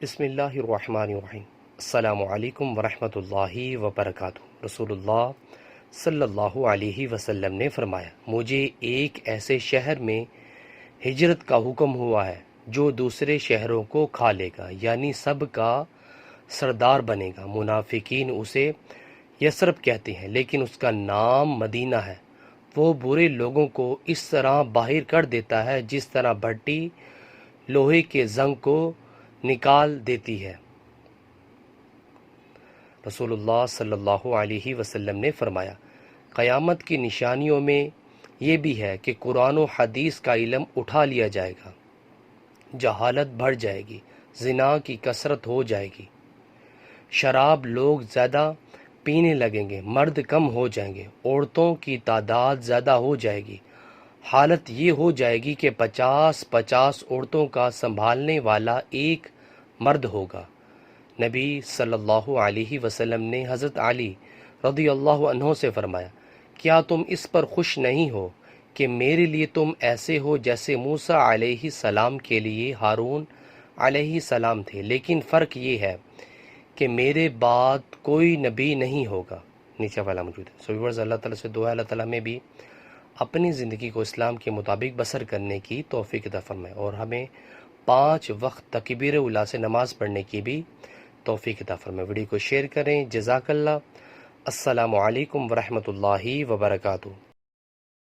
بسم اللہ الرحمن الرحیم۔ السلام علیکم ورحمۃ اللہ وبرکاتہ۔ رسول اللہ صلی اللہ علیہ وسلم نے فرمایا، مجھے ایک ایسے شہر میں ہجرت کا حکم ہوا ہے جو دوسرے شہروں کو کھا لے گا، یعنی سب کا سردار بنے گا۔ منافقین اسے یثرب کہتے ہیں، لیکن اس کا نام مدینہ ہے۔ وہ برے لوگوں کو اس طرح باہر کر دیتا ہے جس طرح بھٹی لوہے کے زنگ کو نکال دیتی ہے۔ رسول اللہ صلی اللہ علیہ وسلم نے فرمایا، قیامت کی نشانیوں میں یہ بھی ہے کہ قرآن و حدیث کا علم اٹھا لیا جائے گا، جہالت بڑھ جائے گی، زنا کی کثرت ہو جائے گی، شراب لوگ زیادہ پینے لگیں گے، مرد کم ہو جائیں گے، عورتوں کی تعداد زیادہ ہو جائے گی۔ حالت یہ ہو جائے گی کہ 50 عورتوں کا سنبھالنے والا ایک مرد ہوگا۔ نبی صلی اللہ علیہ وسلم نے حضرت علی رضی اللہ عنہ سے فرمایا، کیا تم اس پر خوش نہیں ہو کہ میرے لیے تم ایسے ہو جیسے موسیٰ علیہ السلام کے لیے ہارون علیہ السلام تھے، لیکن فرق یہ ہے کہ میرے بعد کوئی نبی نہیں ہوگا۔ نیچے والا موجود ہے۔ ویورز، اللہ تعالیٰ سے دعا ہے اللہ تعالیٰ میں بھی اپنی زندگی کو اسلام کے مطابق بسر کرنے کی توفیق عطا فرمائے، اور ہمیں 5 وقت تکبیر اولیٰ سے نماز پڑھنے کی بھی توفیق عطا فرمائے۔ ویڈیو کو شیئر کریں۔ جزاک اللہ۔ السلام علیکم ورحمۃ اللہ وبرکاتہ۔